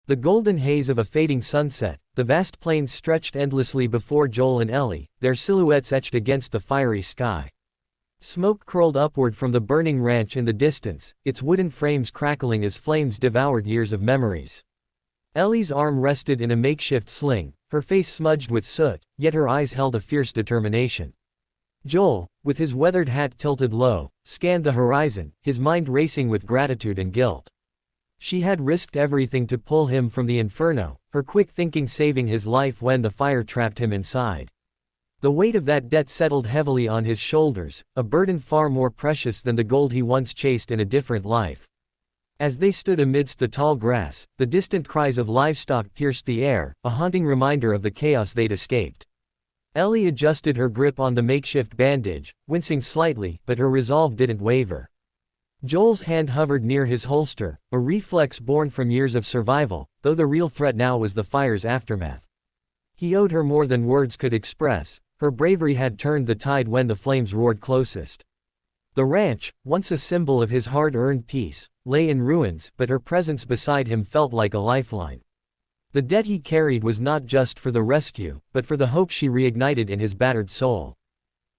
The golden haze of a fading sunset, the vast plains stretched endlessly before Joel and Ellie, their silhouettes etched against the fiery sky. Smoke curled upward from the burning ranch in the distance, its wooden frames crackling as flames devoured years of memories. Ellie's arm rested in a makeshift sling, her face smudged with soot, yet her eyes held a fierce determination. Joel, with his weathered hat tilted low, scanned the horizon, his mind racing with gratitude and guilt. She had risked everything to pull him from the inferno, her quick thinking saving his life when the fire trapped him inside. The weight of that debt settled heavily on his shoulders, a burden far more precious than the gold he once chased in a different life. As they stood amidst the tall grass, the distant cries of livestock pierced the air, a haunting reminder of the chaos they'd escaped. Ellie adjusted her grip on the makeshift bandage, wincing slightly, but her resolve didn't waver. Joel's hand hovered near his holster, a reflex born from years of survival, though the real threat now was the fire's aftermath. He owed her more than words could express, her bravery had turned the tide when the flames roared closest. The ranch, once a symbol of his hard-earned peace, lay in ruins, but her presence beside him felt like a lifeline. The debt he carried was not just for the rescue, but for the hope she reignited in his battered soul.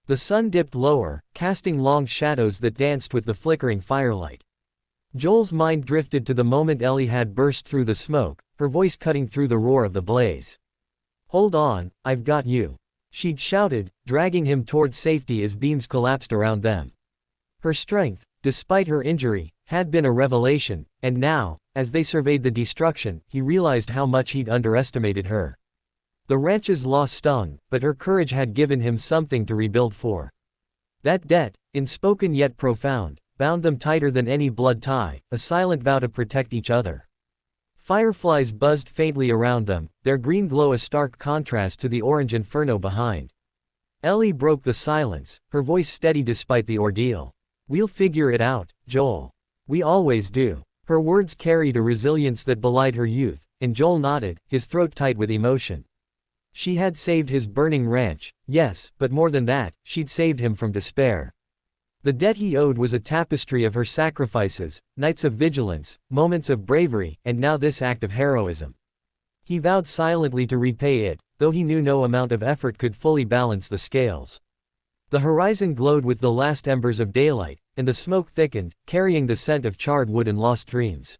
The sun dipped lower, casting long shadows that danced with the flickering firelight. Joel's mind drifted to the moment Ellie had burst through the smoke, her voice cutting through the roar of the blaze. "Hold on, I've got you," she'd shouted, dragging him toward safety as beams collapsed around them. Her strength, despite her injury, had been a revelation, and now, as they surveyed the destruction, he realized how much he'd underestimated her. The ranch's loss stung, but her courage had given him something to rebuild for. That debt, unspoken yet profound, bound them tighter than any blood tie, a silent vow to protect each other. Fireflies buzzed faintly around them, their green glow a stark contrast to the orange inferno behind. Ellie broke the silence, her voice steady despite the ordeal. "We'll figure it out, Joel. We always do." Her words carried a resilience that belied her youth, and Joel nodded, his throat tight with emotion. She had saved his burning ranch, yes, but more than that, she'd saved him from despair. The debt he owed was a tapestry of her sacrifices, nights of vigilance, moments of bravery, and now this act of heroism. He vowed silently to repay it, though he knew no amount of effort could fully balance the scales. The horizon glowed with the last embers of daylight, and the smoke thickened, carrying the scent of charred wood and lost dreams.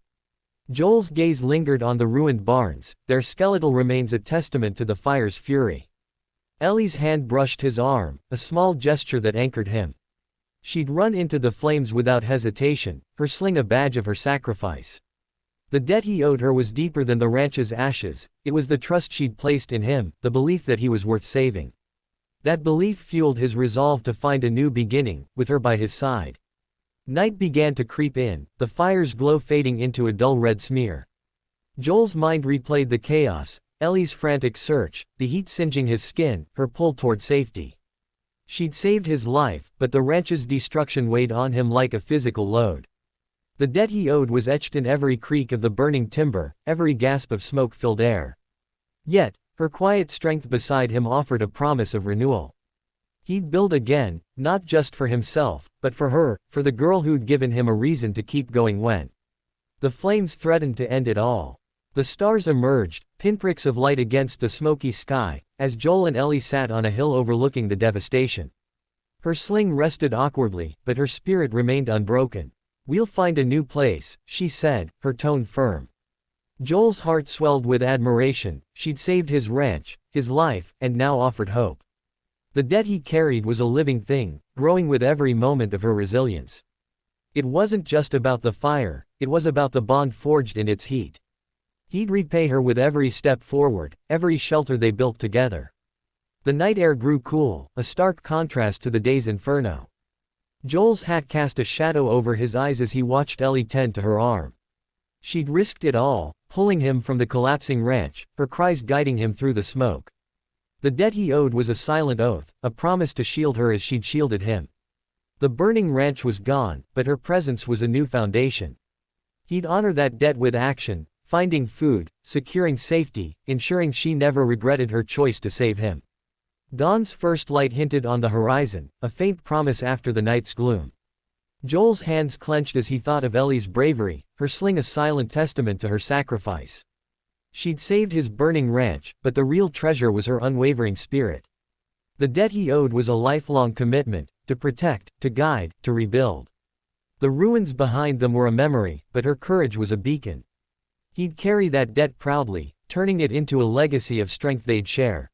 Joel's gaze lingered on the ruined barns, their skeletal remains a testament to the fire's fury. Ellie's hand brushed his arm, a small gesture that anchored him. She'd run into the flames without hesitation, her sling a badge of her sacrifice. The debt he owed her was deeper than the ranch's ashes, it was the trust she'd placed in him, the belief that he was worth saving. That belief fueled his resolve to find a new beginning, with her by his side. Night began to creep in, the fire's glow fading into a dull red smear. Joel's mind replayed the chaos, Ellie's frantic search, the heat singeing his skin, her pull toward safety. She'd saved his life, but the ranch's destruction weighed on him like a physical load. The debt he owed was etched in every creak of the burning timber, every gasp of smoke-filled air. Yet, her quiet strength beside him offered a promise of renewal. He'd build again, not just for himself, but for her, for the girl who'd given him a reason to keep going when the flames threatened to end it all. The stars emerged, pinpricks of light against the smoky sky, as Joel and Ellie sat on a hill overlooking the devastation. Her sling rested awkwardly, but her spirit remained unbroken. "We'll find a new place," she said, her tone firm. Joel's heart swelled with admiration, she'd saved his ranch, his life, and now offered hope. The debt he carried was a living thing, growing with every moment of her resilience. It wasn't just about the fire, it was about the bond forged in its heat. He'd repay her with every step forward, every shelter they built together. The night air grew cool, a stark contrast to the day's inferno. Joel's hat cast a shadow over his eyes as he watched Ellie tend to her arm. She'd risked it all, pulling him from the collapsing ranch, her cries guiding him through the smoke. The debt he owed was a silent oath, a promise to shield her as she'd shielded him. The burning ranch was gone, but her presence was a new foundation. He'd honor that debt with action, finding food, securing safety, ensuring she never regretted her choice to save him. Dawn's first light hinted on the horizon, a faint promise after the night's gloom. Joel's hands clenched as he thought of Ellie's bravery, her sling a silent testament to her sacrifice. She'd saved his burning ranch, but the real treasure was her unwavering spirit. The debt he owed was a lifelong commitment, to protect, to guide, to rebuild. The ruins behind them were a memory, but her courage was a beacon. He'd carry that debt proudly, turning it into a legacy of strength they'd share.